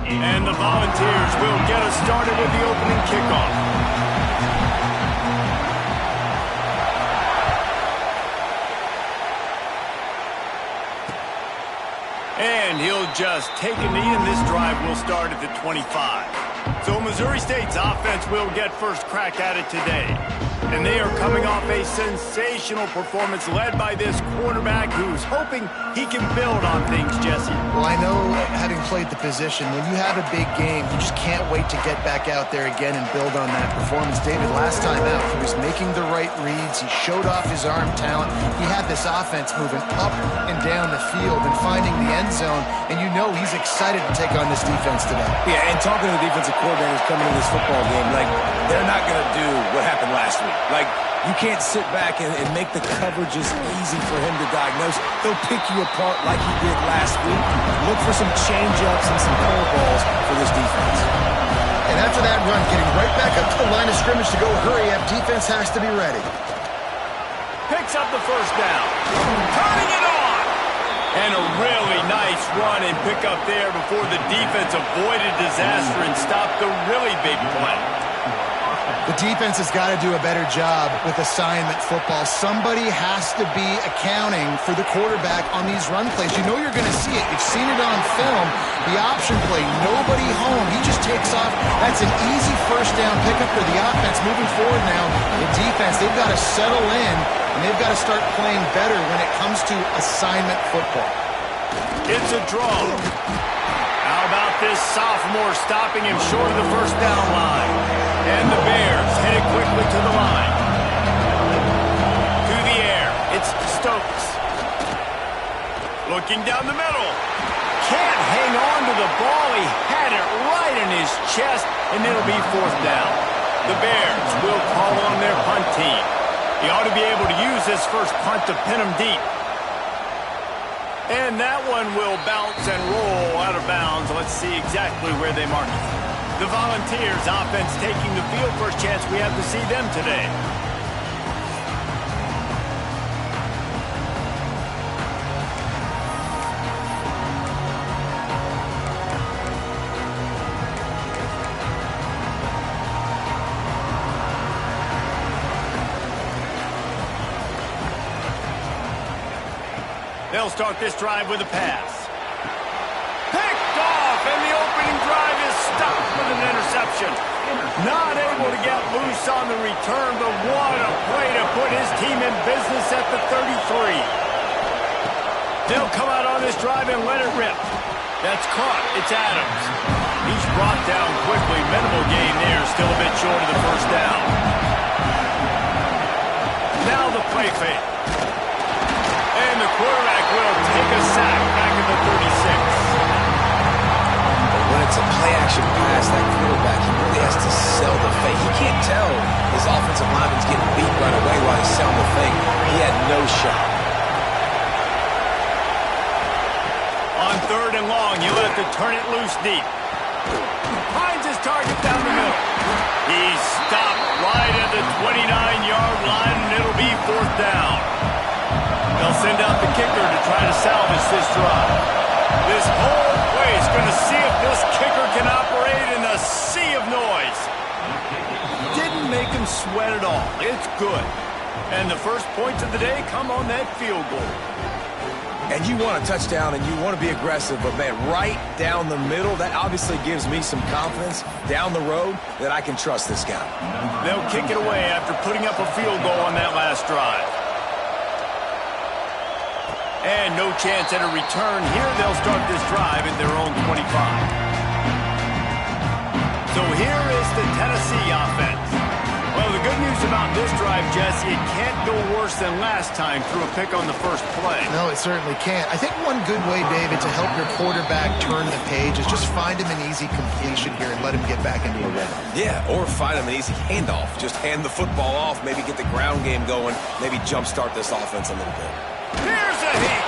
And the Volunteers will get us started with the opening kickoff. And he'll just take a knee, and this drive will start at the 25. So Missouri State's offense will get first crack at it today. And they are coming off a sensational performance led by this quarterback who's hoping he can build on things, Jesse. Well, I know, having played the position, when you have a big game, you just can't wait to get back out there again and build on that performance. David, last time out, he was making the right reads. He showed off his arm talent. He had this offense moving up and down the field and finding the end zone. And you know he's excited to take on this defense today. Yeah, and talking to the defensive coordinators coming into this football game, like, they're not going to do what happened last week. Like, you can't sit back and make the coverages easy for him to diagnose. They'll pick you apart like he did last week. Look for some change-ups and some curveballs for this defense. And after that run, getting right back up to the line of scrimmage to go hurry up, defense has to be ready. Picks up the first down. Turning it on! And a really nice run and pick up there before the defense avoided disaster and stopped the really big play. The defense has got to do a better job with assignment football. Somebody has to be accounting for the quarterback on these run plays. You know you're going to see it. You've seen it on film. The option play, nobody home. He just takes off. That's an easy first down pickup for the offense. Moving forward now, the defense, they've got to settle in, and they've got to start playing better when it comes to assignment football. It's a draw. How about this sophomore stopping him short of the first down line? And the Bears headed quickly to the line. To the air, it's Stokes. Looking down the middle. Can't hang on to the ball. He had it right in his chest, and it'll be fourth down. The Bears will call on their punt team. He ought to be able to use this first punt to pin him deep. And that one will bounce and roll out of bounds. Let's see exactly where they mark it. The Volunteers offense taking the field. First chance we have to see them today. They'll start this drive with a pass. Picked off, and the opening drive is stopped with an interception. Not able to get loose on the return, but what a play to put his team in business at the 33. They'll come out on this drive and let it rip. That's caught. It's Adams. He's brought down quickly. Minimal gain there, still a bit short of the first down. Now the play fake. And the quarterback will take a sack back at the 36. When it's a play-action pass, that quarterback, he really has to sell the fake. He can't tell his offensive lineman's getting beat right away while he's selling the fake. He had no shot. On third and long, he'll have to turn it loose deep. Finds his target down the middle. He's stopped right at the 29-yard line, and it'll be fourth down. They'll send out the kicker to try to salvage this drive. This whole place is going to see if this kicker can operate in a sea of noise. Didn't make him sweat at all. It's good. And the first points of the day come on that field goal. And you want a touchdown and you want to be aggressive, but man, right down the middle, that obviously gives me some confidence down the road that I can trust this guy. They'll kick it away after putting up a field goal on that last drive. And no chance at a return here. They'll start this drive at their own 25. So here is the Tennessee offense. Well, the good news about this drive, Jesse, it can't go worse than last time through a pick on the first play. No, it certainly can't. I think one good way, David, to help your quarterback turn the page is just find him an easy completion here and let him get back into a rhythm. Yeah, or find him an easy handoff. Just hand the football off, maybe get the ground game going, maybe jumpstart this offense a little bit. Here's a hit.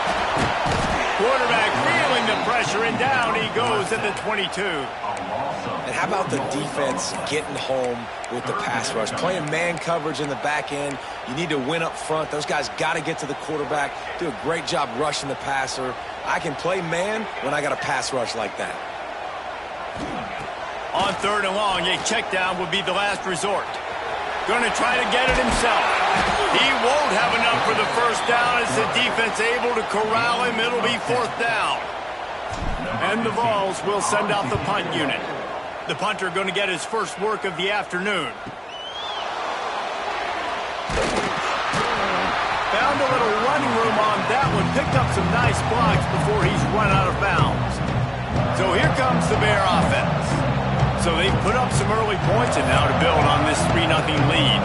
Quarterback feeling the pressure, and down he goes at the 22. And how about the defense getting home with the pass rush? Playing man coverage in the back end. You need to win up front. Those guys got to get to the quarterback, do a great job rushing the passer. I can play man when I got a pass rush like that. On 3rd and long, a check down would be the last resort. Going to try to get it himself. He won't have enough for the first down as the defense able to corral him. It'll be 4th down. And the Vols will send out the punt unit. The punter going to get his first work of the afternoon. Found a little running room on that one. Picked up some nice blocks before he's run out of bounds. So here comes the Bear offense. So they've put up some early points and now to build on this 3-0 lead.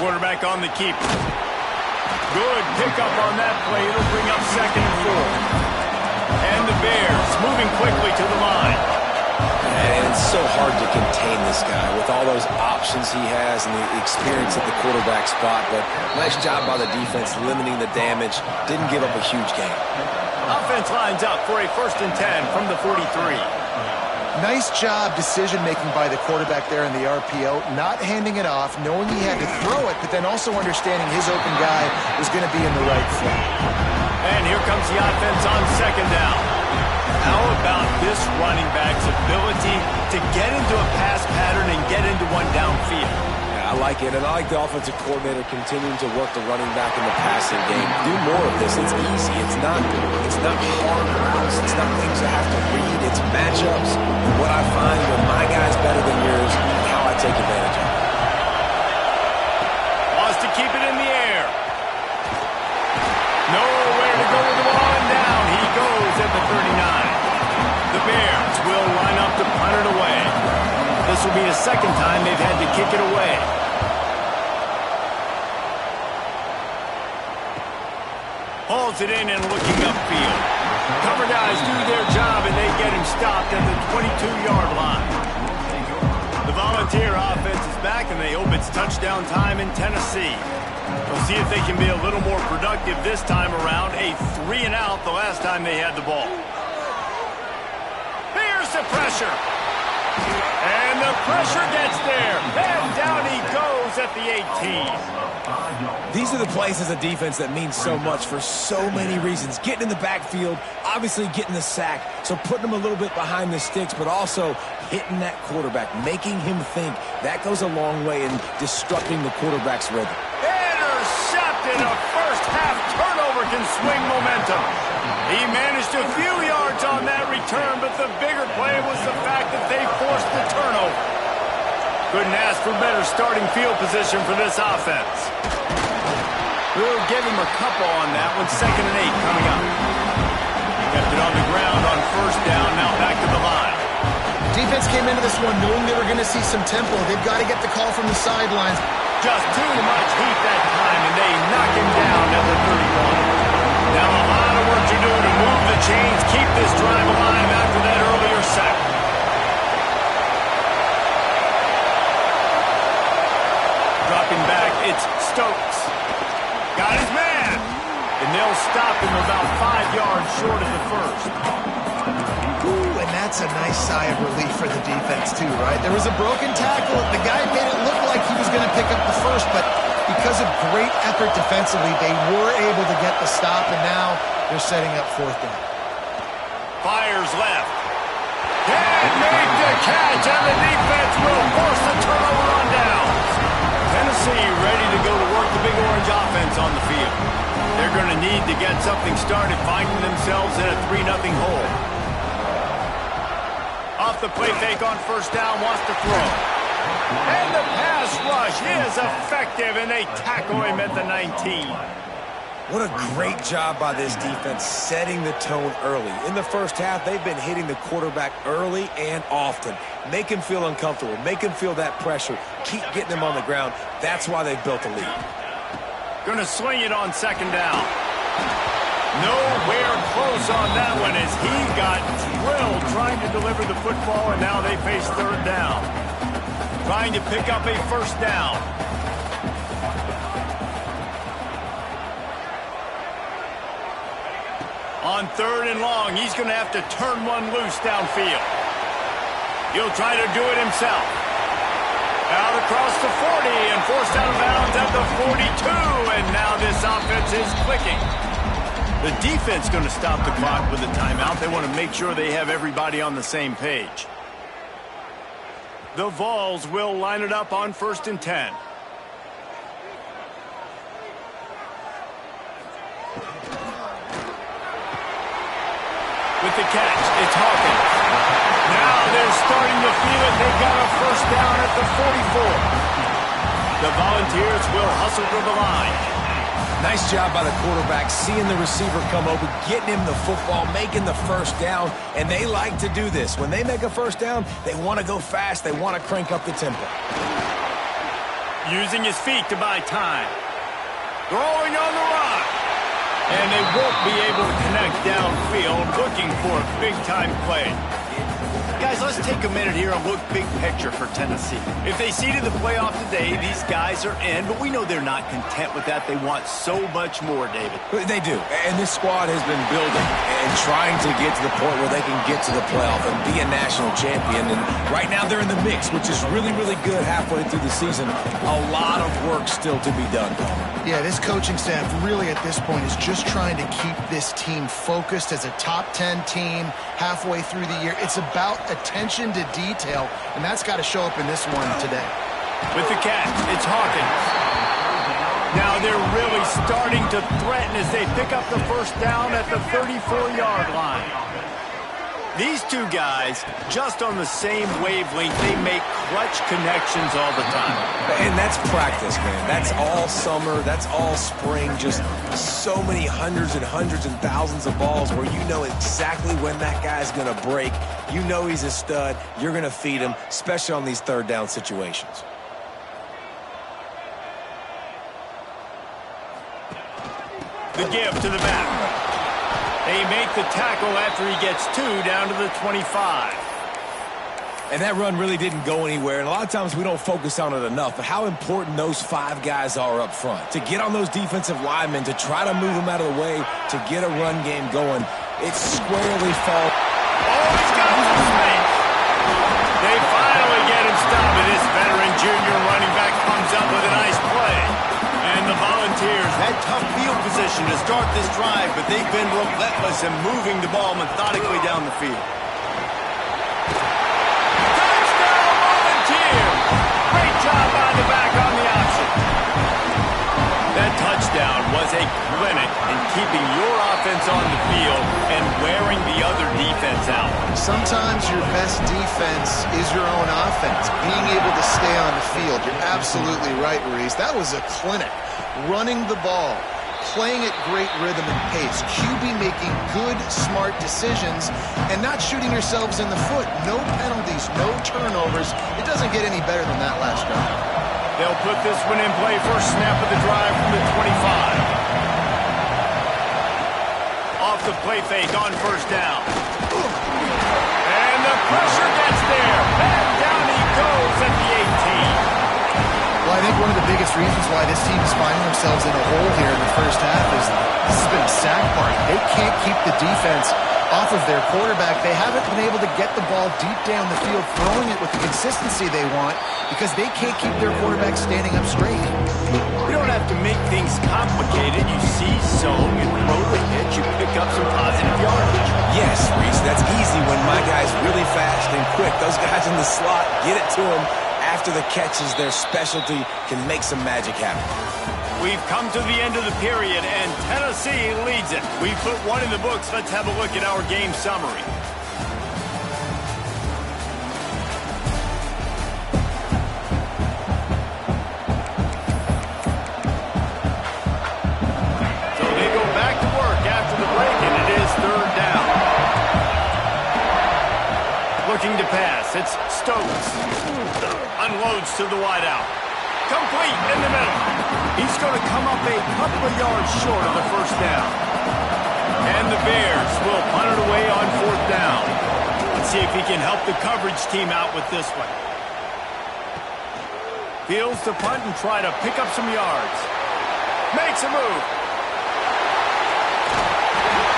Quarterback on the keeper. Good pickup on that play. It'll bring up 2nd and 4. And the Bears moving quickly to the line. And it's so hard to contain this guy with all those options he has and the experience at the quarterback spot. But nice job by the defense limiting the damage. Didn't give up a huge gain. Offense lines up for a 1st and 10 from the 43. Nice job decision-making by the quarterback there in the RPO, not handing it off, knowing he had to throw it, but then also understanding his open guy was going to be in the right flat. And here comes the offense on 2nd down. How about this running back's ability to get into a pass pattern and get into one downfield? Yeah, I like it, and I like the offensive coordinator continuing to work the running back in the passing game. Do more of this. It's easy. It's not hard routes. It's not things you have to read. It's matchups. And what I find when my guy's better than yours and how I take advantage of it. Wants to keep it in the air. Nowhere to go with the ball and down. He goes at the 39. The Bears will line up to punt it away. This will be the 2nd time they've had to kick it away. Hauls it in and looking upfield. Cover guys do their job and they get him stopped at the 22-yard line. The Volunteer offense is back and they hope it's touchdown time in Tennessee. We'll see if they can be a little more productive this time around. A 3-and-out the last time they had the ball. Here's the pressure. And the pressure gets there. And down he goes at the 18. These are the plays as a defense that mean so much for so many reasons. Getting in the backfield, obviously getting the sack, so putting him a little bit behind the sticks, but also hitting that quarterback, making him think. That goes a long way in disrupting the quarterback's rhythm. Intercepted. A first-half turnover can swing momentum. He managed a few yards on that return, but the bigger play was the fact that they forced the turnover. Couldn't ask for better starting field position for this offense. We'll give him a couple on that one. 2nd and 8 coming up. Kept it on the ground on 1st down. Now back to the line. Defense came into this one knowing they were going to see some tempo. They've got to get the call from the sidelines. Just too much heat that time, and they knock him down at the 31. Now a lot of work to do to move the chains, keep this drive alive after that earlier sack. Dropping back, it's Stokes. Got his man. And they'll stop him about 5 yards short of the 1st. Ooh, and that's a nice sigh of relief for the defense too, right? There was a broken tackle. The guy made it look like he was going to pick up the 1st, but because of great effort defensively, they were able to get the stop, and now they're setting up 4th down. Fires left. Can't make the catch, and the defense will force the turnover on downs. Tennessee ready to go to work the Big Orange offense on the field. They're going to need to get something started, finding themselves in a 3-0 hole. Off the play fake on 1st down, wants to throw. And the pass rush is effective, and they tackle him at the 19. What a great job by this defense setting the tone early. In the 1st half, they've been hitting the quarterback early and often. Make him feel uncomfortable. Make him feel that pressure. Keep getting him on the ground. That's why they've built a lead. Going to sling it on 2nd down. Nowhere close on that one as he got drilled trying to deliver the football, and now they face 3rd down. Trying to pick up a 1st down. On 3rd and long, he's going to have to turn one loose downfield. He'll try to do it himself. Out of across the 40 and forced out of bounds at the 42. And now this offense is clicking. The defense going to stop the clock with a timeout. They want to make sure they have everybody on the same page. The Vols will line it up on 1st and 10. With the catch, it's Hawkins. Now they're starting to feel it. They got a first down at the 44. The Volunteers will hustle to the line. Nice job by the quarterback, seeing the receiver come open, getting him the football, making the first down, and they like to do this. When they make a first down, they want to go fast. They want to crank up the tempo. Using his feet to buy time. Throwing on the run. And they won't be able to connect downfield, looking for a big-time play. Guys, let's take a minute here and look big picture for Tennessee. If they seeded the playoff today, these guys are in, but we know they're not content with that. They want so much more, David. They do, and this squad has been building and trying to get to the point where they can get to the playoff and be a national champion. And right now they're in the mix, which is really, really good halfway through the season. A lot of work still to be done. Yeah, this coaching staff really at this point is just trying to keep this team focused as a top 10 team halfway through the year. It's about attention to detail, and that's got to show up in this one today. With the catch, it's Hawkins. Now they're really starting to threaten as they pick up the first down at the 34-yard line. These two guys, just on the same wavelength, they make clutch connections all the time. And that's practice, man. That's all summer. That's all spring. Just so many hundreds and hundreds and thousands of balls where you know exactly when that guy's going to break. You know he's a stud. You're going to feed him, especially on these third down situations. The give to the back. They make the tackle after he gets 2 down to the 25. And that run really didn't go anywhere. And a lot of times we don't focus on it enough, but how important those 5 guys are up front. To get on those defensive linemen, to try to move them out of the way, to get a run game going. It's squarely fall. Oh, he's got some space. They finally get him stopped. And this veteran junior running back comes up with a nice play. And the Volunteers had tough field position to start this drive, but they've been relentless in moving the ball methodically down the field. Touchdown, Volunteers! Great job by the back on the option. That touchdown was a clinic in keeping your offense on the field and wearing the other defense out. Sometimes your best defense is your own offense, being able to stay on the field. You're absolutely right, Reese. That was a clinic. Running the ball, playing at great rhythm and pace, QB making good, smart decisions, and not shooting yourselves in the foot. No penalties, no turnovers. It doesn't get any better than that last drive. They'll put this one in play first snap of the drive from the 25. Off the play fake on first down. And the pressure gets there. And down he goes at the 18. Well, I think one of the biggest reasons why this team is finding themselves in a hole here in the first half is this has been a sack party. They can't keep the defense off of their quarterback. They haven't been able to get the ball deep down the field, throwing it with the consistency they want because they can't keep their quarterback standing up straight. We don't have to make things complicated. You see zone, you throw the hitch, you pick up some positive yardage. Yes, Reese, that's easy when my guy's really fast and quick. Those guys in the slot, get it to him. After the catches, their specialty can make some magic happen. We've come to the end of the period, and Tennessee leads it. We put one in the books. Let's have a look at our game summary. So they go back to work after the break, and it is third down. Looking to pass. It's Stokes. Unloads to the wideout. Complete in the middle. He's going to come up a couple of yards short of the first down. And the Bears will punt it away on fourth down. Let's see if he can help the coverage team out with this one. Fields to punt and try to pick up some yards. Makes a move.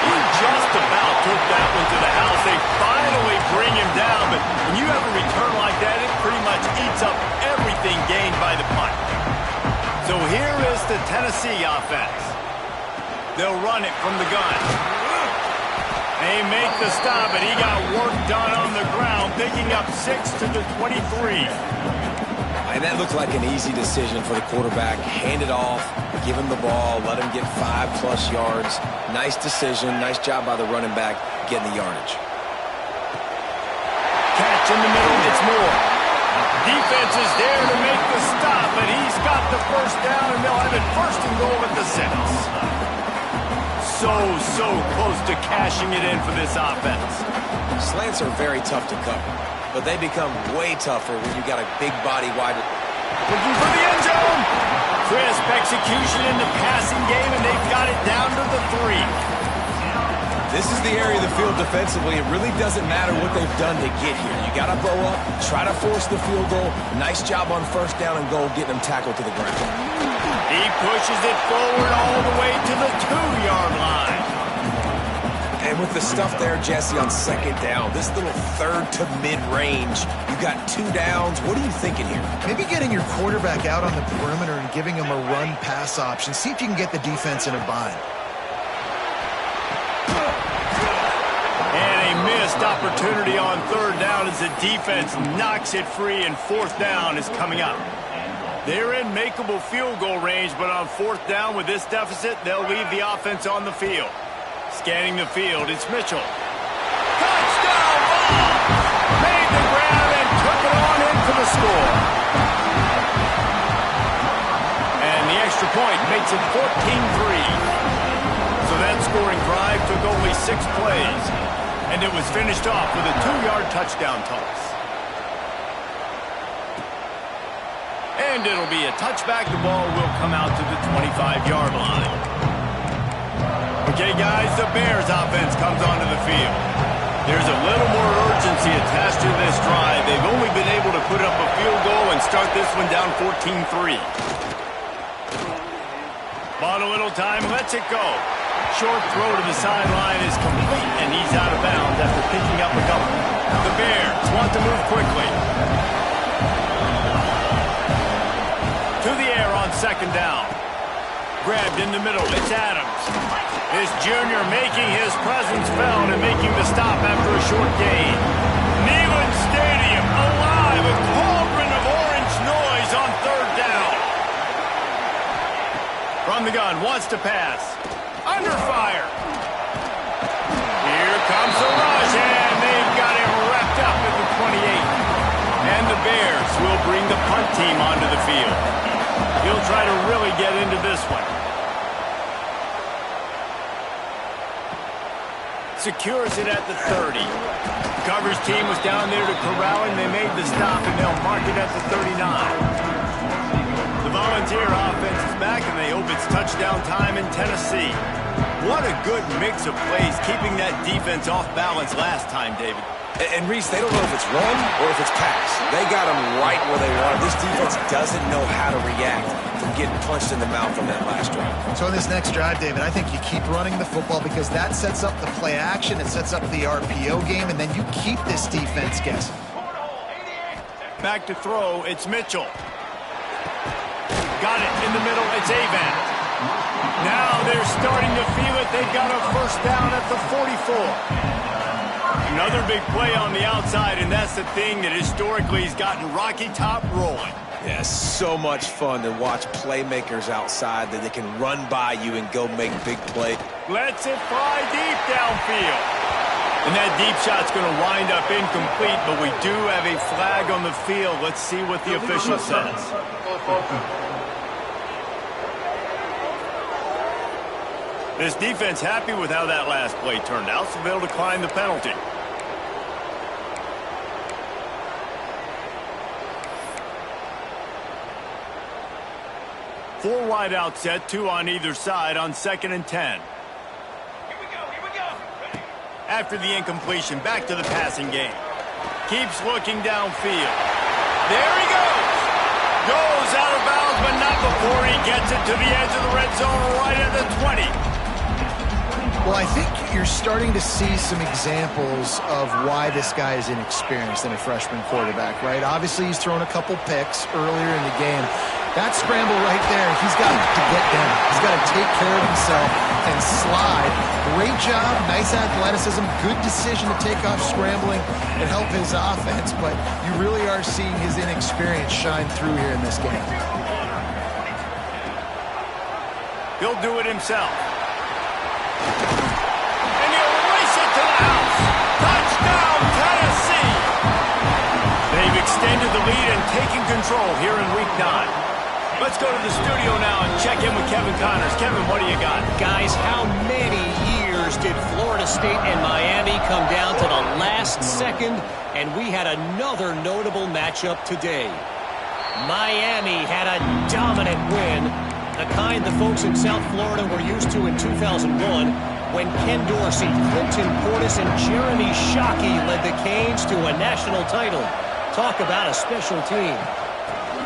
He just about took that one to the house. They finally bring him down, but when you have a return like that, it pretty much eats up everything game the Tennessee offense. They'll run it from the gun. They make the stop, and he got work done on the ground, picking up 6 to the 23. And that looked like an easy decision for the quarterback. Hand it off, give him the ball, let him get 5+ yards. Nice decision. Nice job by the running back getting the yardage. Catch in the middle, it's more. Defense is there to make the stop, but he's got the first down, and they'll have it 1st and goal at the 6. So close to cashing it in for this offense. Slants are very tough to cover, but they become way tougher when you got a big body wide. Looking for the end zone. Crisp execution in the passing game, and they've got it down to the 3. This is the area of the field defensively. It really doesn't matter what they've done to get here. You got to blow up, try to force the field goal. Nice job on 1st down and goal, getting them tackled to the ground. He pushes it forward all the way to the 2-yard line. And with the stuff there, Jesse, on 2nd down, this little 3rd to mid-range, you got 2 downs. What are you thinking here? Maybe getting your quarterback out on the perimeter and giving him a run-pass option. See if you can get the defense in a bind. And a missed opportunity on 3rd down as the defense knocks it free, and 4th down is coming up. They're in makeable field goal range, but on 4th down with this deficit, they'll leave the offense on the field. Scanning the field, it's Mitchell. Touchdown ball! Made the grab and took it on in for the score. And the extra point makes it 14-3. So that scoring drive took only 6 plays, and it was finished off with a 2-yard touchdown toss. And it'll be a touchback. The ball will come out to the 25-yard line. Okay, guys, the Bears offense comes onto the field. There's a little more urgency attached to this drive. They've only been able to put up a field goal and start this one down 14-3. Bought a little time, lets it go. Short throw to the sideline is complete, and he's out of bounds after picking up a couple. The Bears want to move quickly. To the air on 2nd down. Grabbed in the middle, it's Adams. This junior making his presence felt and making the stop after a short gain. Neyland Stadium alive, a cauldron of orange noise on 3rd down. From the gun, wants to pass. Under fire. Here comes the rush, and they've got him wrapped up at the 28. And the Bears will bring the punt team onto the field. He'll try to really get into this one. Secures it at the 30. Coverage team was down there to corral him. They made the stop, and they'll mark it at the 39. The Volunteer offense is back, and they hope it's touchdown time in Tennessee. What a good mix of plays, keeping that defense off balance last time, David. And Reese, they don't know if it's run or if it's pass. They got them right where they want them. This defense doesn't know how to react from getting punched in the mouth on that last drive. So in this next drive, David, I think you keep running the football because that sets up the play action, it sets up the RPO game, and then you keep this defense guessing. Back to throw, it's Mitchell. Got it in the middle, it's Avant. Now they're starting to feel it. They've got a 1st down at the 44. Another big play on the outside, and that's the thing that historically has gotten Rocky Top rolling. Yeah, so much fun to watch playmakers outside that they can run by you and go make big plays. Lets it fly deep downfield. And that deep shot's going to wind up incomplete, but we do have a flag on the field. Let's see what the official says. This defense happy with how that last play turned out, so they'll decline the penalty. Four wide out set, 2 on either side on 2nd and 10. Here we go. Ready? After the incompletion, back to the passing game. Keeps looking downfield. There he goes. Goes out of bounds, but not before he gets it to the edge of the red zone right at the 20. Well, I think you're starting to see some examples of why this guy is inexperienced in a freshman quarterback, right? Obviously, he's thrown a couple picks earlier in the game. That scramble right there, he's got to get down. He's got to take care of himself and slide. Great job, nice athleticism, good decision to take off scrambling and help his offense, but you really are seeing his inexperience shine through here in this game. He'll do it himself. And he'll race it to the house. Touchdown, Tennessee! They've extended the lead and taken control here in Week 9. Let's go to the studio now and check in with Kevin Connors. Kevin, what do you got? Guys, how many years did Florida State and Miami come down to the last second, and we had another notable matchup today? Miami had a dominant win, the kind the folks in South Florida were used to in 2001 when Ken Dorsey, Clinton Portis, and Jeremy Shockey led the Canes to a national title. Talk about a special team.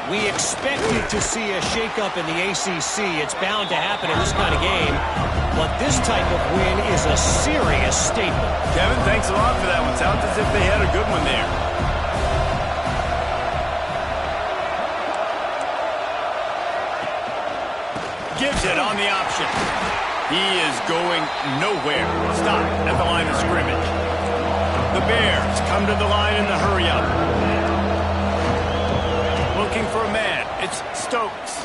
We expected to see a shakeup in the ACC. It's bound to happen in this kind of game. But this type of win is a serious statement. Kevin, thanks a lot for that one. Sounds as if they had a good one there. Gives it on the option. He is going nowhere. Stop at the line of scrimmage. The Bears come to the line in the hurry-up. Looking for a man. It's Stokes.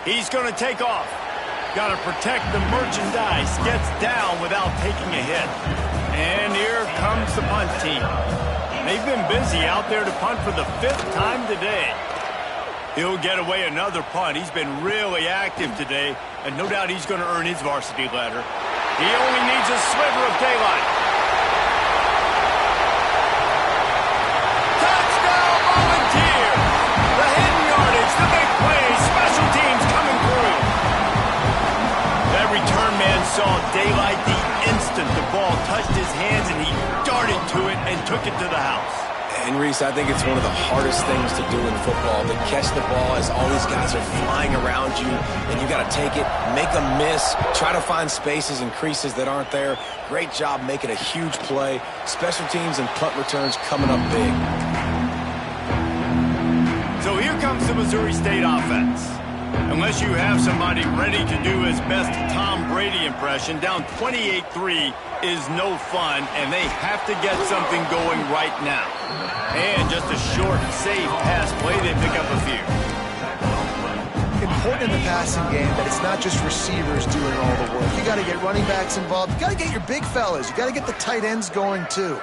He's going to take off. Got to protect the merchandise. Gets down without taking a hit. And here comes the punt team. They've been busy out there to punt for the 5th time today. He'll get away another punt. He's been really active today, and no doubt he's going to earn his varsity letter. He only needs a sliver of daylight. Touchdown, Volunteers! The hidden yardage, the big play, special teams coming through. That return man saw daylight the instant the ball touched his hands, and he darted to it and took it to the house. And Reese, I think it's one of the hardest things to do in football, to catch the ball as all these guys are flying around you, and you got to take it, make a miss, try to find spaces and creases that aren't there. Great job making a huge play. Special teams and punt returns coming up big. So here comes the Missouri State offense. Unless you have somebody ready to do his best Tom Brady impression, down 28-3 is no fun, and they have to get something going right now. And just a short, safe pass play, they pick up a few. Important in the passing game that it's not just receivers doing all the work. You got to get running backs involved. You got to get your big fellas. You got to get the tight ends going too.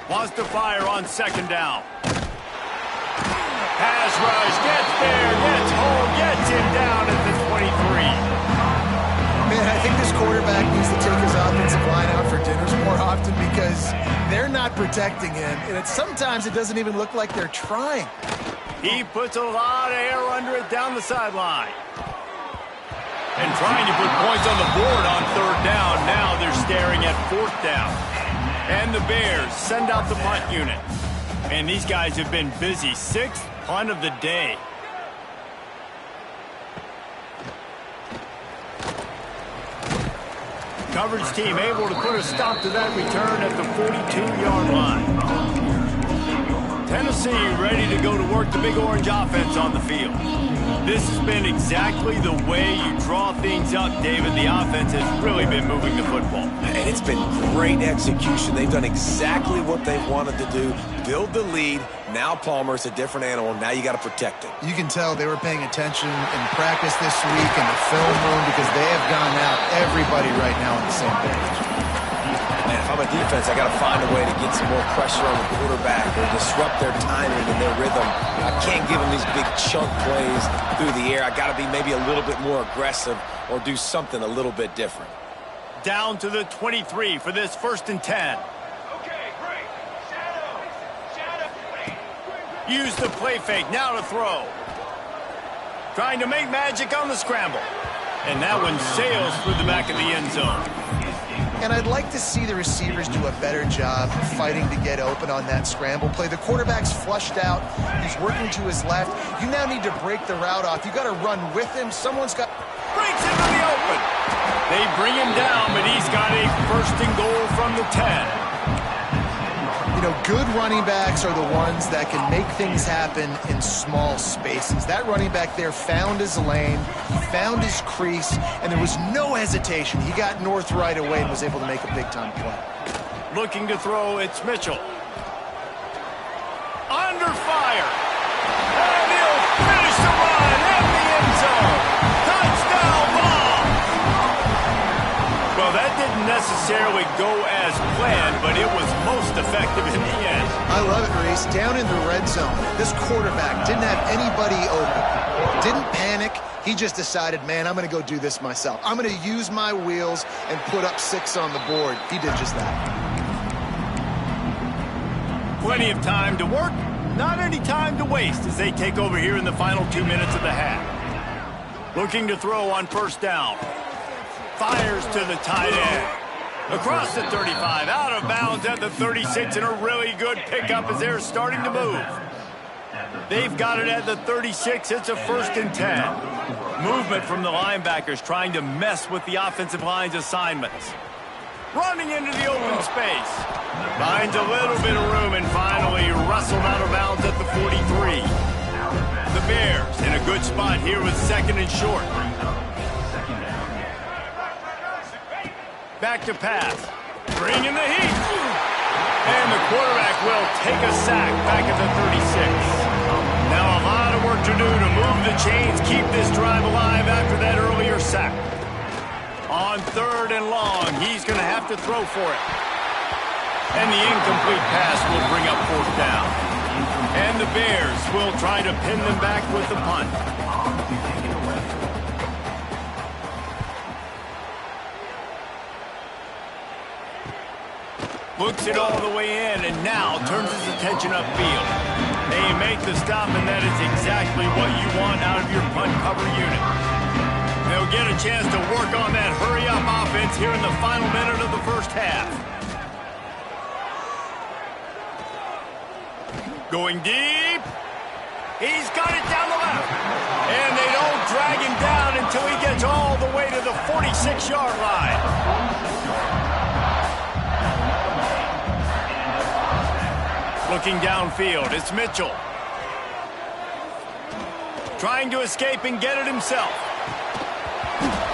Wants to fire on 2nd down. Pass rush, gets there, gets home, gets him down at the 23. Man, I think this quarterback needs to take his offensive line out for dinners more often because they're not protecting him, and sometimes it doesn't even look like they're trying. He puts a lot of air under it down the sideline. And trying to put points on the board on 3rd down. Now they're staring at 4th down. And the Bears send out the punt unit. And these guys have been busy. 6th punt of the day. Coverage team able to put a stop to that return at the 42-yard line. Tennessee ready to go to work the Big Orange offense on the field. This has been exactly the way you draw things up, David. The offense has really been moving the football. And it's been great execution. They've done exactly what they've wanted to do. Build the lead. Now Palmer's a different animal. Now you got to protect it. You can tell they were paying attention in practice this week in the film room because they have gone out everybody right now on the same page. Man, if I'm a defense, I got to find a way to get some more pressure on the quarterback or disrupt their timing and their rhythm. I can't give them these big chunk plays through the air. I got to be maybe a little bit more aggressive or do something a little bit different. Down to the 23 for this 1st and 10. Okay, great. Shadow, great. Use the play fake, now to throw. Trying to make magic on the scramble. And that one sails through the back of the end zone. And I'd like to see the receivers do a better job fighting to get open on that scramble play. The quarterback's flushed out. He's working to his left. You now need to break the route off. You got to run with him. Someone's got... Breaks into the open. They bring him down, but he's got a 1st and goal from the 10. You know, good running backs are the ones that can make things happen in small spaces. That running back there found his lane, he found his crease, and there was no hesitation. He got north right away and was able to make a big-time play. Looking to throw, it's Mitchell. Under fire. And he'll finish the run in the end zone. Touchdown ball. Well, that didn't necessarily go as planned, but it was most effective in the end. I love it, Reese. Down in the red zone, this quarterback didn't have anybody open. Didn't panic. He just decided, man, I'm going to go do this myself. I'm going to use my wheels and put up 6 on the board. He did just that. Plenty of time to work, not any time to waste as they take over here in the final 2 minutes of the half. Looking to throw on first down. Fires to the tight end. Across the 35, out of bounds at the 36, and a really good pickup as they're starting to move. They've got it at the 36. It's a 1st and 10. Movement from the linebackers trying to mess with the offensive line's assignments. Running into the open space. Finds a little bit of room and finally wrestled out of bounds at the 43. The Bears in a good spot here with 2nd and short. Back to pass. Bring in the heat. And the quarterback will take a sack back at the 36. Now a lot of work to do to move the chains, keep this drive alive after that earlier sack. On 3rd and long, he's going to have to throw for it. And the incomplete pass will bring up 4th down. And the Bears will try to pin them back with the punt. Looks it all the way in and now turns his attention upfield. They make the stop, and that is exactly what you want out of your punt cover unit. They'll get a chance to work on that hurry-up offense here in the final minute of the first half. Going deep. He's got it down the left. And they don't drag him down until he gets all the way to the 46-yard line. Looking downfield, it's Mitchell. Trying to escape and get it himself.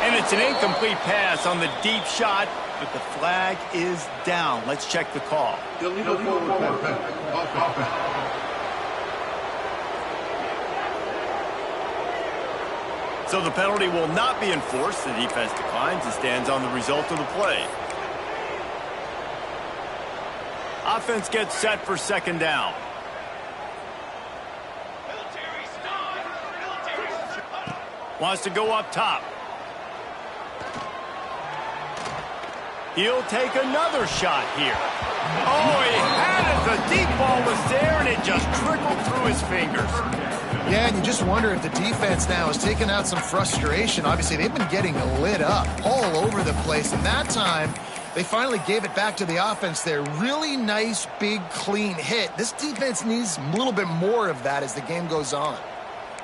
And it's an incomplete pass on the deep shot, but the flag is down. Let's check the call. Illegal forward offense. So the penalty will not be enforced. The defense declines and stands on the result of the play. Offense gets set for 2nd down. Wants to go up top. He'll take another shot here. Oh, he had it. The deep ball was there, and it just trickled through his fingers. Yeah, and you just wonder if the defense now is taking out some frustration. Obviously, they've been getting lit up all over the place, and that time they finally gave it back to the offense there. Really nice, big, clean hit. This defense needs a little bit more of that as the game goes on.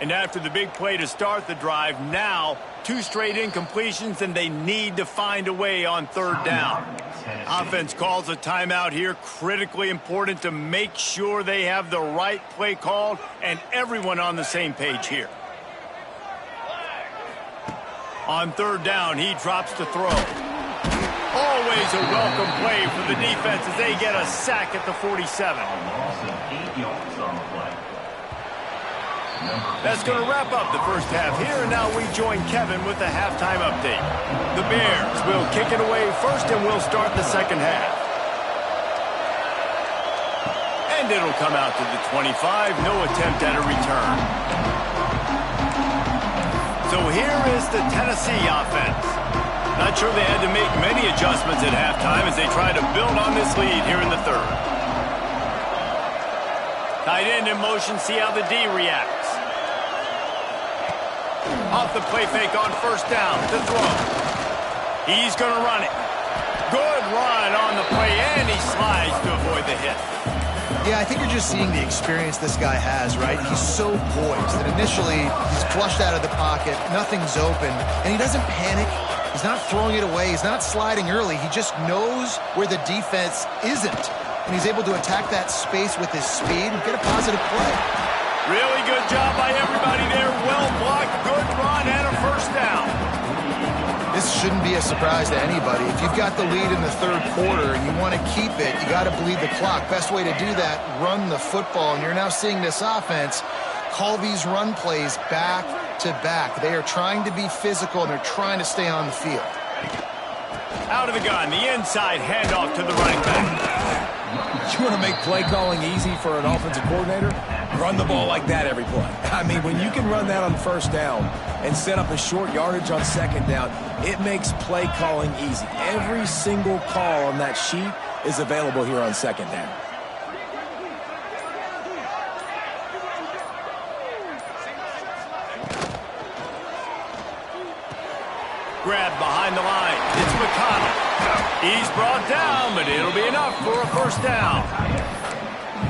And after the big play to start the drive, now 2 straight incompletions, and they need to find a way on 3rd down. Offense calls a timeout here. Critically important to make sure they have the right play called and everyone on the same page here. On 3rd down, he drops to throw. Always a welcome play for the defense as they get a sack at the 47. That's going to wrap up the first half here, and now we join Kevin with the halftime update. The Bears will kick it away first, and we'll start the second half. And it'll come out to the 25, no attempt at a return. So here is the Tennessee offense. Not sure they had to make many adjustments at halftime as they try to build on this lead here in the 3rd. Tight end in motion, see how the D reacts. Off the play fake on 1st down to throw. He's going to run it. Good run on the play, and he slides to avoid the hit. Yeah, I think you're just seeing the experience this guy has, right? He's so poised that initially he's flushed out of the pocket, nothing's open, and he doesn't panic. He's not throwing it away. He's not sliding early. He just knows where the defense isn't. and he's able to attack that space with his speed and get a positive play. Really good job by everybody there. Well blocked, good run, and a first down. This shouldn't be a surprise to anybody. If you've got the lead in the third quarter and you want to keep it, you got to bleed the clock. Best way to do that, run the football. And you're now seeing this offense call these run plays back to back. They are trying to be physical, and they're trying to stay on the field. Out of the gun, the inside handoff to the running back. You want to make play calling easy for an offensive coordinator? Run the ball like that every play. I mean, when you can run that on first down and set up a short yardage on second down, it makes play calling easy. Every single call on that sheet is available here on second down. Grab behind the line. It's McConnell. He's brought down, but it'll be enough for a first down.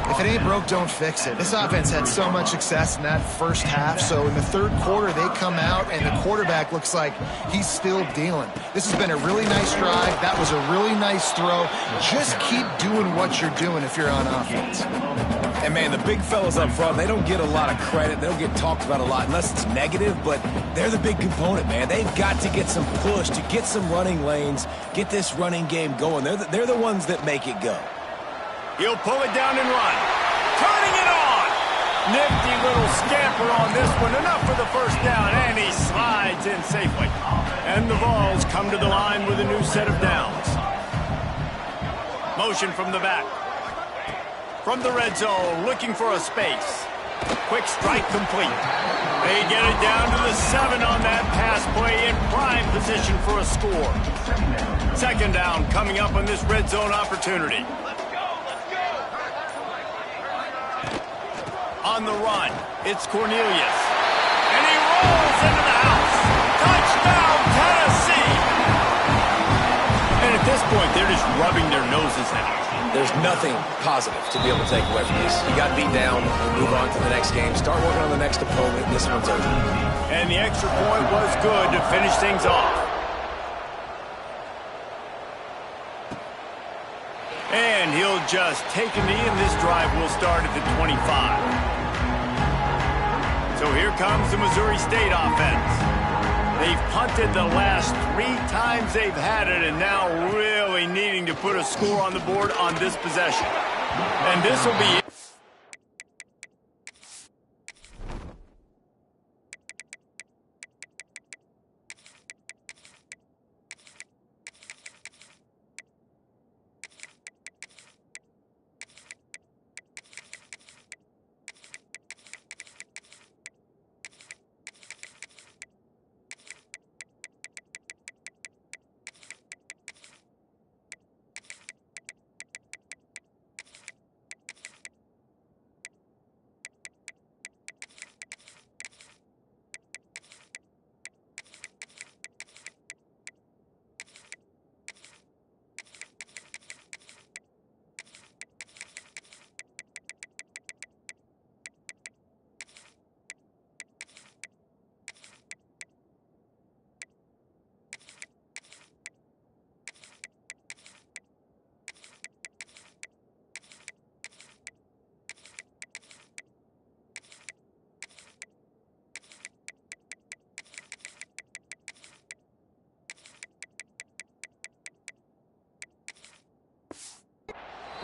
If it ain't broke, don't fix it. This offense had so much success in that first half, so in the third quarter, they come out, and the quarterback looks like he's still dealing. This has been a really nice drive. That was a really nice throw. Just keep doing what you're doing if you're on offense. And, man, the big fellas up front, they don't get a lot of credit. They don't get talked about a lot unless it's negative, but they're the big component, man. They've got to get some push, to get some running lanes, get this running game going. They're the ones that make it go. He'll pull it down and run. Turning it on. Nifty little scamper on this one. Enough for the first down, and he slides in safely. And the Vols come to the line with a new set of downs. Motion from the back. From the red zone, looking for a space. Quick strike complete. They get it down to the 7 on that pass play, in prime position for a score. Second down coming up on this red zone opportunity. On the run, it's Cornelius. And he rolls into the house. Touchdown, Tennessee! And at this point, they're just rubbing their noses in it. There's nothing positive to be able to take away from this. You got beat down, move on to the next game, start working on the next opponent. This one's over. And the extra point was good to finish things off. And he'll just take a knee, and this drive will start at the 25. So here comes the Missouri State offense. They've punted the last 3 times they've had it, and now really needing to put a score on the board on this possession. And this will be...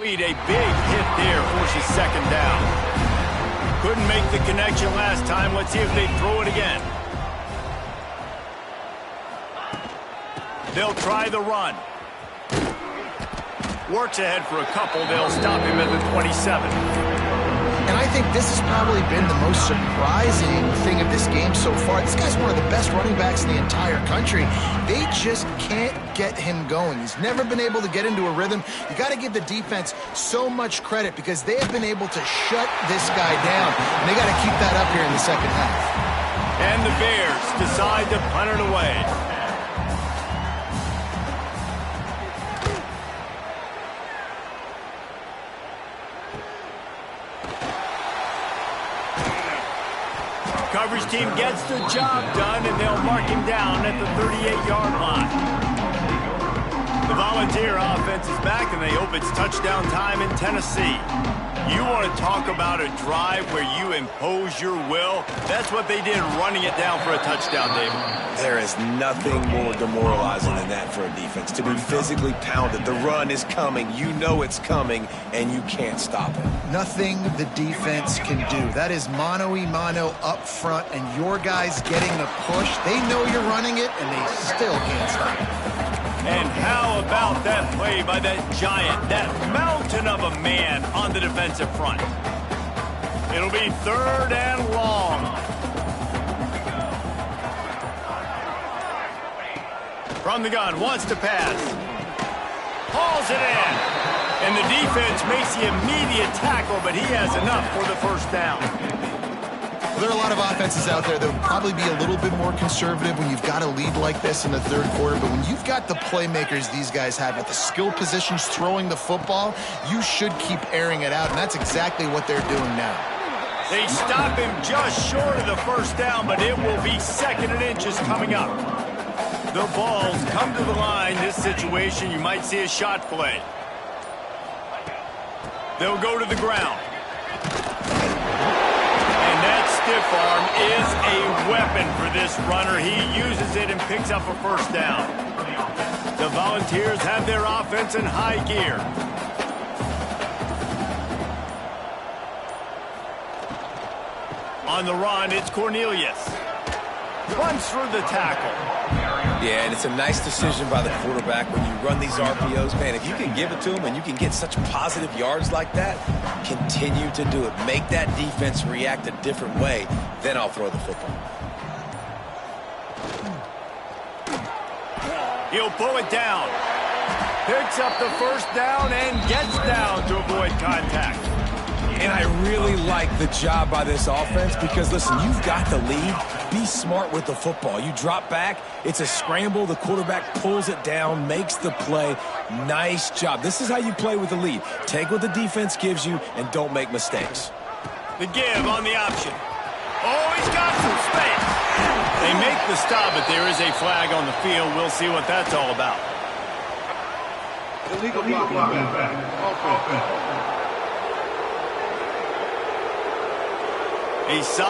A big hit there forces second down. Couldn't make the connection last time. Let's see if they throw it again. They'll try the run. Works ahead for a couple. They'll stop him at the 27. And I think this has probably been the most surprising thing of this game so far. This guy's one of the best running backs in the entire country. They just can't get him going. He's never been able to get into a rhythm. You got to give the defense so much credit because they have been able to shut this guy down. And they got to keep that up here in the second half. And the Bears decide to punt it away. Coverage team gets the job done, and they'll mark him down at the 38-yard line. The Volunteer offense is back, and they hope it's touchdown time in Tennessee. You want to talk about a drive where you impose your will? That's what they did, running it down for a touchdown, David. There is nothing more demoralizing than that for a defense. To be physically pounded. The run is coming. You know it's coming, and you can't stop it. Nothing the defense can do. That is mano-a-mano up front, and your guys getting the push. They know you're running it, and they still can't stop it. And how about that play by that giant, that mountain of a man on the defensive front? It'll be 3rd and long. From the gun, wants to pass. Hauls it in. And the defense makes the immediate tackle, but he has enough for the first down. There are a lot of offenses out there that would probably be a little bit more conservative when you've got a lead like this in the 3rd quarter, but when you've got the playmakers these guys have at the skill positions throwing the football, you should keep airing it out, and that's exactly what they're doing now. They stop him just short of the first down, but it will be 2nd and inches coming up. The balls come to the line. This situation, you might see a shot play. They'll go to the ground. That stiff arm is a weapon for this runner. He uses it and picks up a first down. The Volunteers have their offense in high gear. On the run, it's Cornelius. Runs through the tackle. Yeah, and it's a nice decision by the quarterback when you run these RPOs. Man, if you can give it to him and you can get such positive yards like that, continue to do it. Make that defense react a different way, then I'll throw the football. He'll pull it down. Picks up the first down and gets down to avoid contact. And I really like the job by this offense because, listen, you've got the lead. Be smart with the football. You drop back, it's a scramble. The quarterback pulls it down, makes the play. Nice job. This is how you play with the lead. Take what the defense gives you and don't make mistakes. The give on the option. Oh, he's got some space. They make the stop, but there is a flag on the field. We'll see what that's all about. Illegal blocking back. Offense. A side.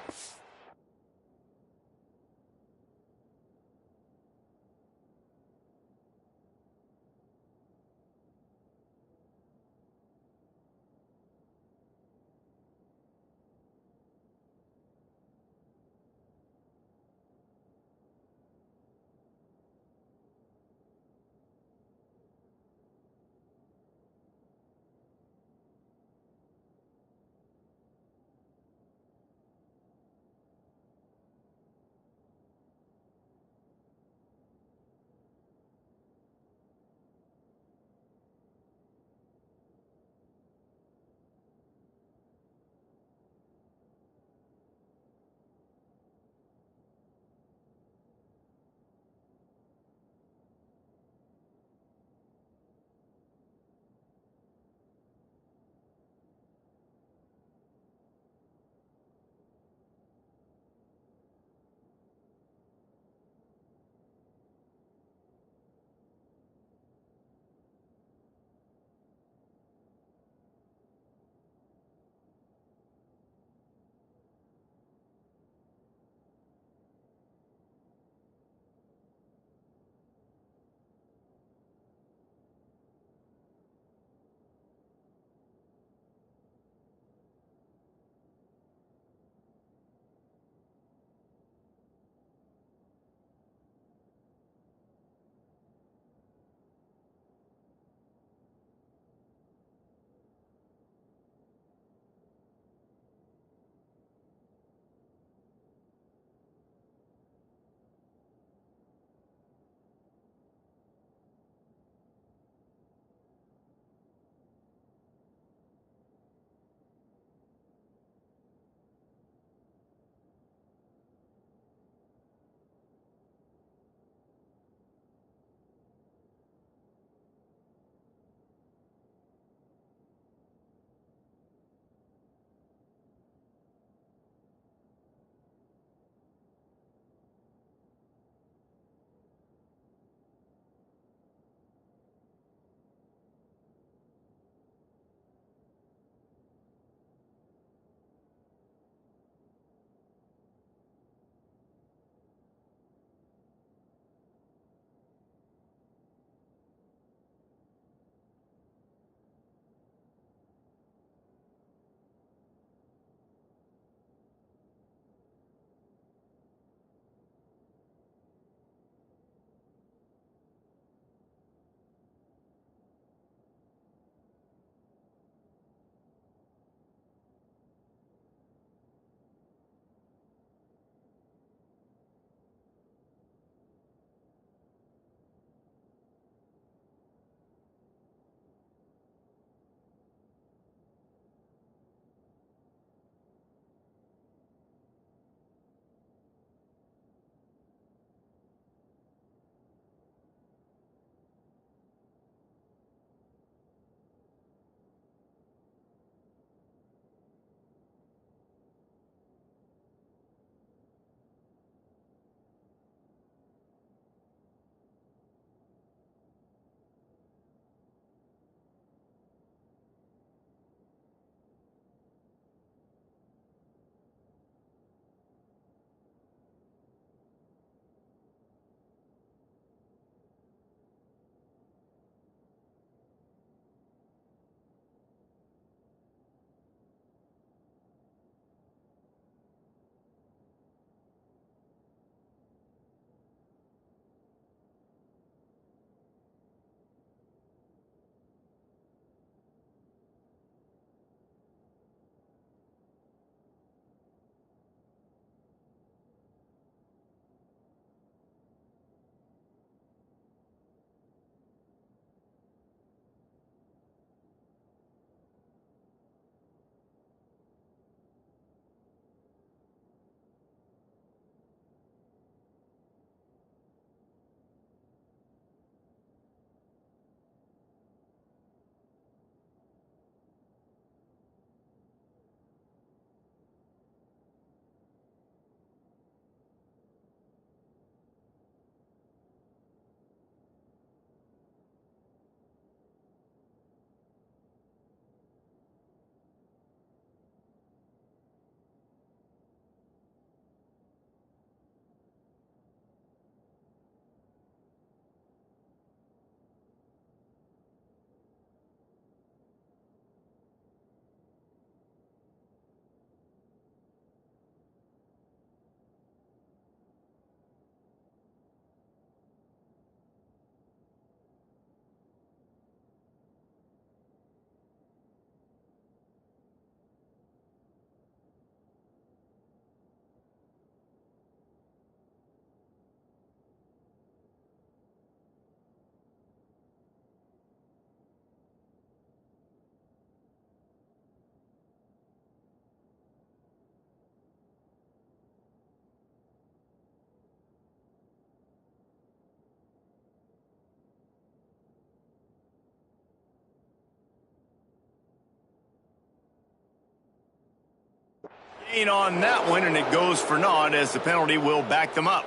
On that one, and it goes for naught as the penalty will back them up.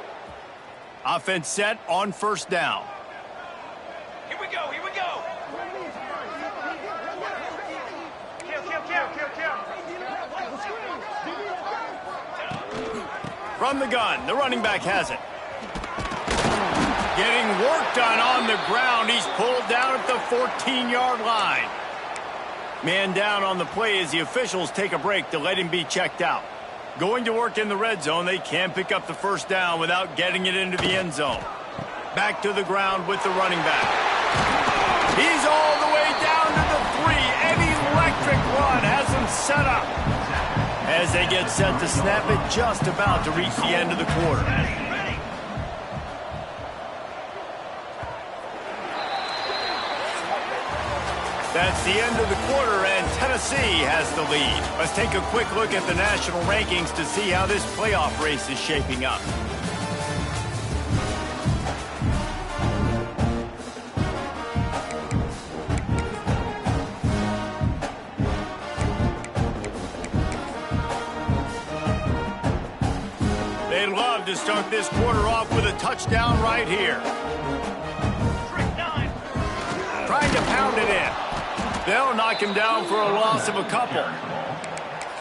Offense set on first down. Here we go, here we go. Kill. From the gun, the running back has it. Getting work done on the ground. He's pulled down at the 14-yard line. Man down on the play as the officials take a break to let him be checked out. Going to work in the red zone, they can't pick up the first down without getting it into the end zone. Back to the ground with the running back. He's all the way down to the 3. An electric run has him set up. As they get set to snap it, just about to reach the end of the quarter. That's the end of the quarter, and Tennessee has the lead. Let's take a quick look at the national rankings to see how this playoff race is shaping up. They'd love to start this quarter off with a touchdown right here. Trying to pound it in. They'll knock him down for a loss of a couple.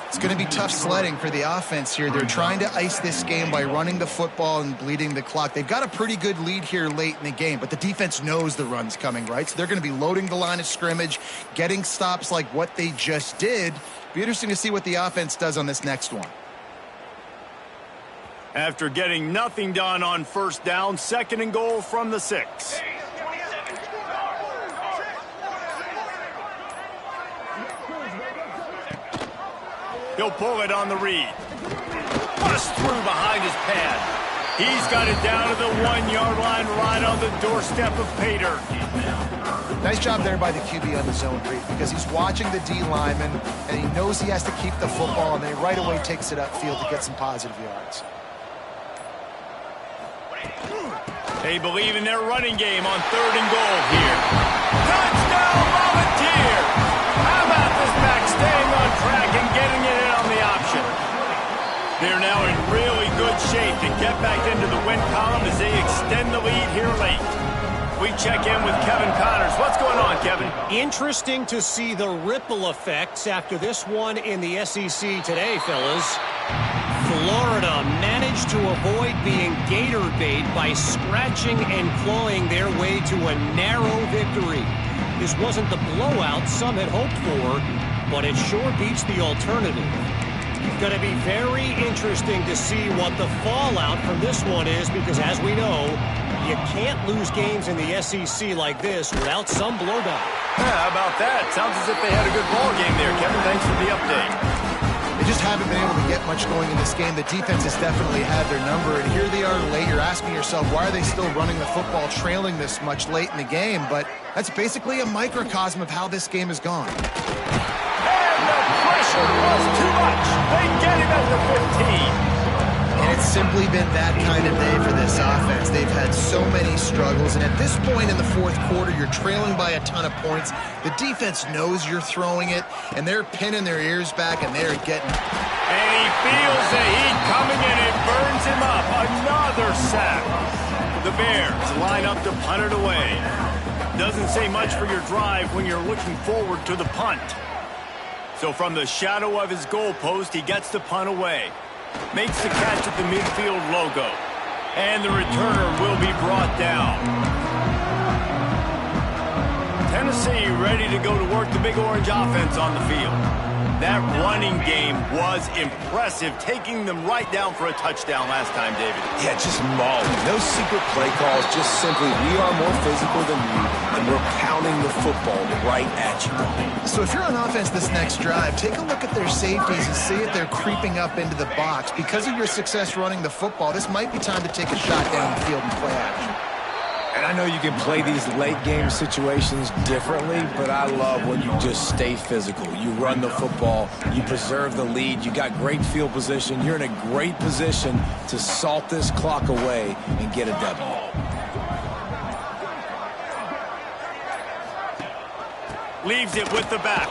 It's going to be tough sledding for the offense here. They're trying to ice this game by running the football and bleeding the clock. They've got a pretty good lead here late in the game, but the defense knows the run's coming, right? So they're going to be loading the line of scrimmage, getting stops like what they just did. Be interesting to see what the offense does on this next one. After getting nothing done on first down, 2nd and goal from the 6. He'll pull it on the read. Bust through behind his pad. He's got it down to the 1-yard line, right on the doorstep of pay dirt. Nice job there by the QB on the zone read, because he's watching the D lineman, and he knows he has to keep the football, and then he right away takes it upfield to get some positive yards. They believe in their running game on 3rd and goal here. Touchdown, Volunteers! How about this back staying on track and getting it in on the option? They're now in really good shape to get back into the win column as they extend the lead here late. We check in with Kevin Connors. What's going on, Kevin? Interesting to see the ripple effects after this one in the SEC today, fellas. Florida managed to avoid being gator bait by scratching and clawing their way to a narrow victory. This wasn't the blowout some had hoped for, but it sure beats the alternative. It's going to be very interesting to see what the fallout from this one is, because as we know, you can't lose games in the SEC like this without some blowdown. Yeah, how about that? Sounds as if they had a good ball game there, Kevin. Thanks for the update. They just haven't been able to get much going in this game. The defense has definitely had their number, and here they are late. You're asking yourself, why are they still running the football, trailing this much late in the game? But that's basically a microcosm of how this game has gone. And the pressure was too much. They get him at the 15. And it's simply been that kind of day for this offense. They've had so many struggles, and at this point in the 4th quarter, you're trailing by a ton of points. The defense knows you're throwing it, and they're pinning their ears back, and they're getting... And he feels the heat coming, and it burns him up. Another sack. The Bears line up to punt it away. Doesn't say much for your drive when you're looking forward to the punt. So from the shadow of his goalpost, he gets the punt away. Makes the catch at the midfield logo. And the returner will be brought down. Tennessee ready to go to work the Big Orange offense on the field. That running game was impressive, taking them right down for a touchdown last time, David. Yeah, just mauling. No secret play calls, just simply we are more physical than you, and we're pounding the football right at you. So if you're on offense this next drive, take a look at their safeties and see if they're creeping up into the box. Because of your success running the football, this might be time to take a shot down the field and play action. And I know you can play these late-game situations differently, but I love when you just stay physical. You run the football, you preserve the lead, you got great field position, you're in a great position to salt this clock away and get a W. Leaves it with the back.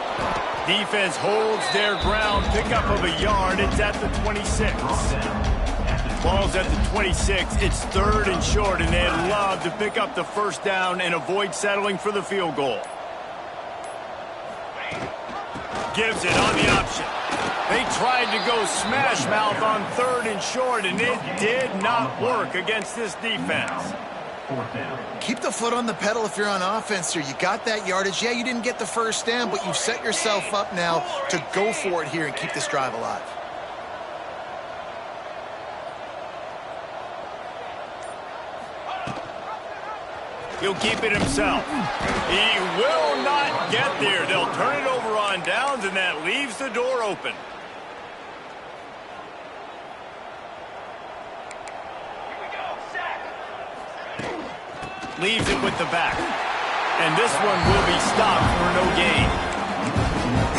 Defense holds their ground. Pickup of a yard. It's at the 26. Ball's at the 26. It's 3rd and short, and they'd love to pick up the first down and avoid settling for the field goal. Gives it on the option. They tried to go smash mouth on 3rd and short, and it did not work against this defense. Keep the foot on the pedal if you're on offense here. You got that yardage. Yeah, you didn't get the first down, but you've set yourself up now to go for it here and keep this drive alive. He'll keep it himself. He will not get there. They'll turn it over on downs, and that leaves the door open. Leaves it with the back. And this one will be stopped for no gain.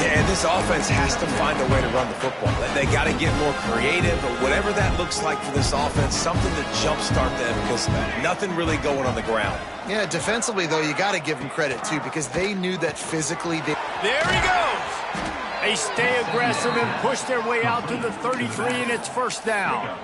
Yeah, this offense has to find a way to run the football. They got to get more creative, or whatever that looks like for this offense, something to jumpstart them, because nothing really going on the ground. Yeah, defensively, though, you got to give them credit, too, because they knew that physically they... There he goes! They stay aggressive and push their way out to the 33, and it's first down.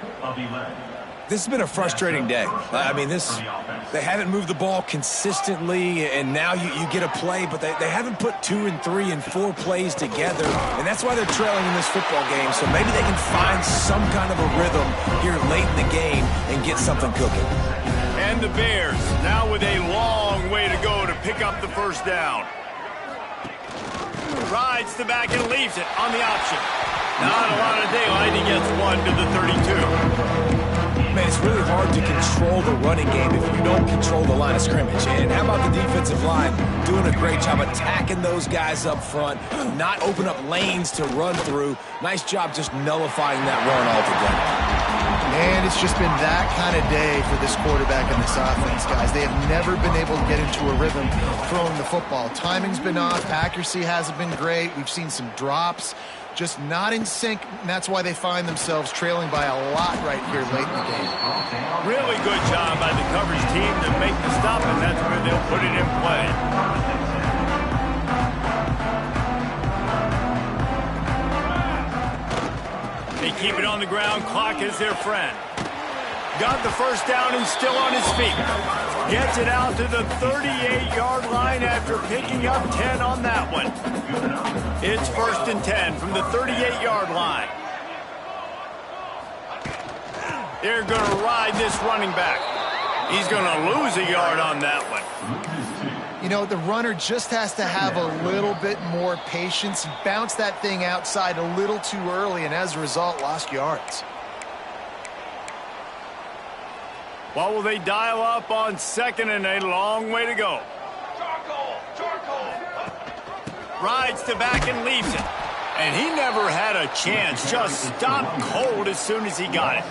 This has been a frustrating day. I mean, they haven't moved the ball consistently, and now you get a play, but they haven't put 2 and 3 and 4 plays together, and that's why they're trailing in this football game. So maybe they can find some kind of a rhythm here late in the game and get something cooking. And the Bears now with a long way to go to pick up the first down. Rides the back and leaves it on the option. Not a lot of daylight. He gets one to the 32. Man, it's really hard to control the running game if you don't control the line of scrimmage. And how about the defensive line doing a great job attacking those guys up front, not open up lanes to run through. Nice job just nullifying that run altogether. And it's just been that kind of day for this quarterback and this offense, guys. They have never been able to get into a rhythm throwing the football. Timing's been off. Accuracy hasn't been great. We've seen some drops. Just not in sync, and that's why they find themselves trailing by a lot right here late in the game. Really good job by the coverage team to make the stop, and that's where they'll put it in play. They keep it on the ground. Clock is their friend. Got the first down and still on his feet. Gets it out to the 38-yard line after picking up 10 on that one. It's 1st and 10 from the 38-yard line. They're going to ride this running back. He's going to lose a yard on that one. You know, the runner just has to have a little bit more patience. He bounced that thing outside a little too early, and as a result, lost yards. What will they dial up on 2nd and a long way to go? Rides the back and leaves it. And he never had a chance. Just stopped cold as soon as he got it.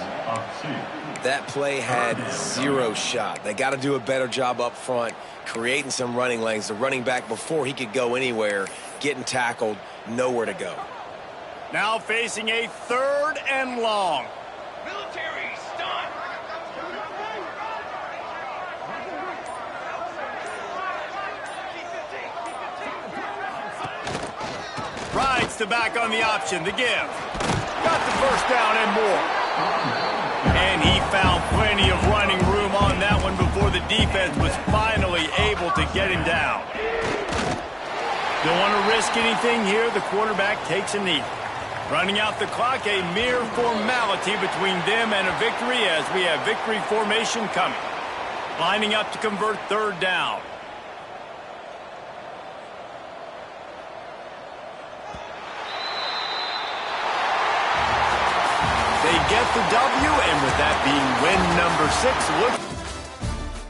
That play had 0 shot. They got to do a better job up front, creating some running lanes. The running back, before he could go anywhere, getting tackled, nowhere to go. Now facing a 3rd and long. Military stunt. Rides the back on the option, the give. Got the first down and more. And he found plenty of running room on that one before the defense was finally able to get him down. Don't want to risk anything here. The quarterback takes a knee. Running out the clock, a mere formality between them and a victory as we have victory formation coming. Lining up to convert 3rd down. They get the W, and with that being win number 6, look.